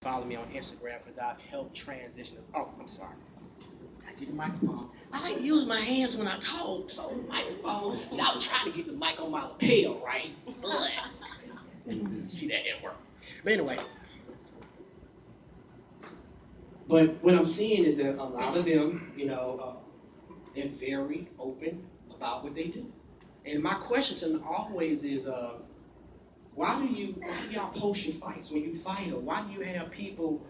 Follow me on Instagram because I've helped transition. Oh, I'm sorry. I get the microphone. I like to use my hands when I talk, so the microphone. See, I was trying to get the mic on my lapel, right? But see, that didn't work. But anyway, but what I'm seeing is that a lot of them, they're very open about what they do. And my question to them always is, why do y'all post your fights when you fight, or why do you have people,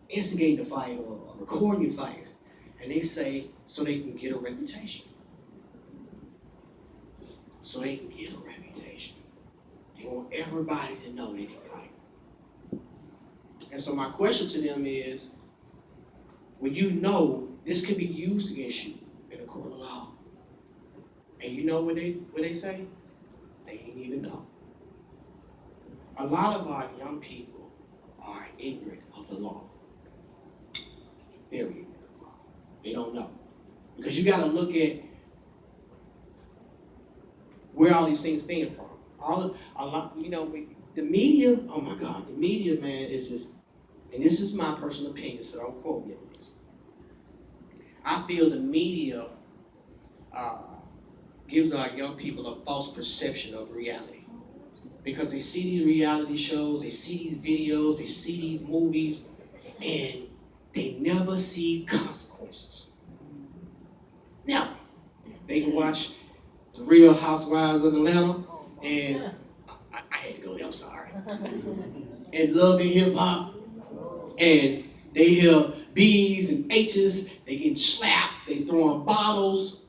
instigate the fight or recording your fights? And they say so they can get a reputation. So they can get a reputation. They want everybody to know they can fight. And so my question to them is, when you know this can be used against you in a court of law, and you know what they say? They ain't even know. A lot of our young people are ignorant of the law. Very ignorant of the law. They don't know. Because you got to look at where all these things stem from. The media, oh my God, the media, man, is just, and this is my personal opinion, so don't quote me on this. I feel the media gives our young people a false perception of reality. Because they see these reality shows, they see these videos, they see these movies, and they never see consequences. Now, they can watch The Real Housewives of Atlanta, and I had to go there, I'm sorry. And Love and Hip Hop, and they hear B's and H's, they getting slapped, they throwing bottles,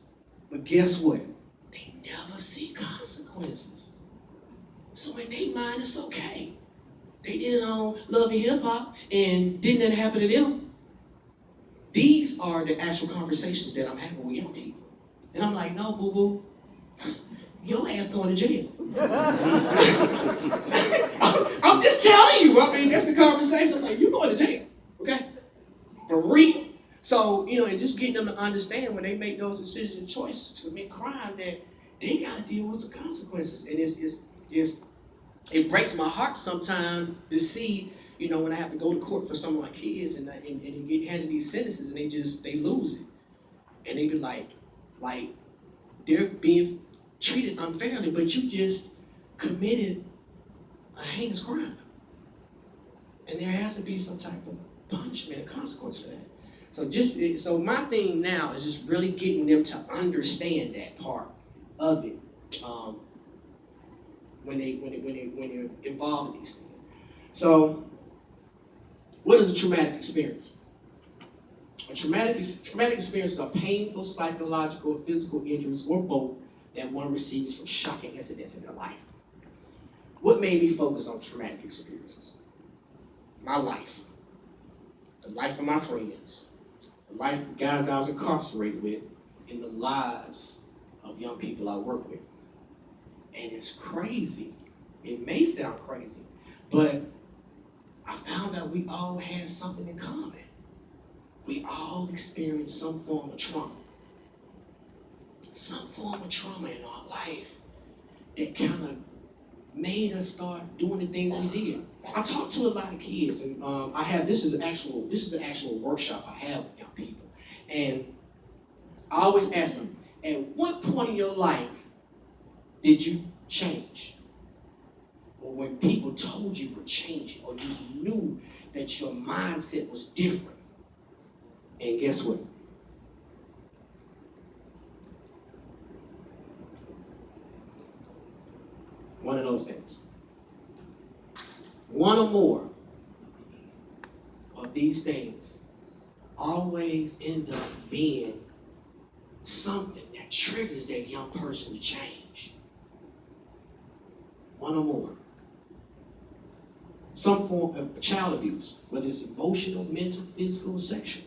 but guess what? They never see consequences. So in their mind, it's okay. They did it on Love and Hip Hop, and didn't that happen to them? These are the actual conversations that I'm having with young people. And I'm like, no, boo-boo, your ass going to jail. I'm just telling you. I mean, that's the conversation. I'm like, you're going to jail, okay? For real. So, and just getting them to understand when they make those decisions and choices to commit crime that they got to deal with the consequences. And it breaks my heart sometimes to see, when I have to go to court for some of my kids and they get handed these sentences and they lose it. And they be like they're being treated unfairly, but you just committed a heinous crime. And there has to be some type of punishment and consequence for that. So my thing now is just really getting them to understand that part of it. When they're involved in these things. So, what is a traumatic experience? A traumatic experience is a painful psychological or physical injuries or both that one receives from shocking incidents in their life. What made me focus on traumatic experiences? My life. The life of my friends. The life of guys I was incarcerated with, and the lives of young people I work with. And it's crazy. It may sound crazy, but I found out we all had something in common. We all experienced some form of trauma. Some form of trauma in our life that kind of made us start doing the things we did. I talk to a lot of kids, and this is an actual workshop I have with young people. And I always ask them, at what point in your life did you change? Or when people told you were changing, or you knew that your mindset was different. And guess what? One of those days. One or more of these things always end up being something that triggers that young person to change. One or more. Some form of child abuse, whether it's emotional, mental, physical, or sexual.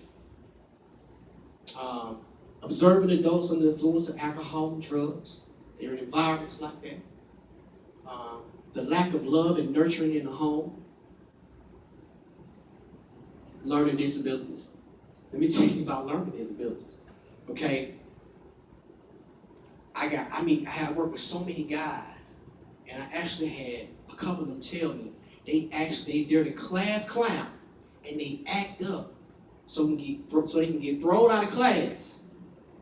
Observing adults under the influence of alcohol and drugs. They're in environments like that. The lack of love and nurturing in the home. Learning disabilities. Let me tell you about learning disabilities. Okay? I worked with so many guys, and I actually had a couple of them tell me They're the class clown, and they act up so they can get thrown out of class.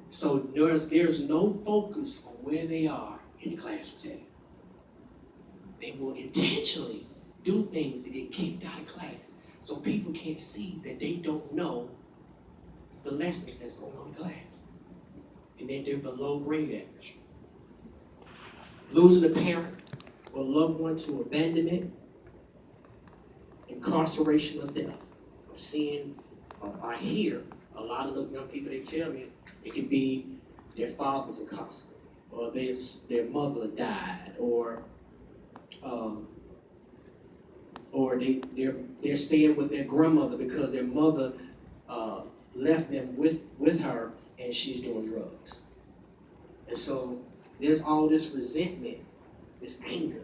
So there's no focus on where they are in the classroom setting. They will intentionally do things to get kicked out of class, so people can't see that they don't know the lessons that's going on in class, and that they're below grade average. Losing a parent or loved one to abandonment, incarceration, or death. I'm seeing, I hear a lot of the young people, they tell me it could be their father's incarcerated, or their mother died, or they're staying with their grandmother because their mother left them with her and she's doing drugs. And so there's all this resentment, this anger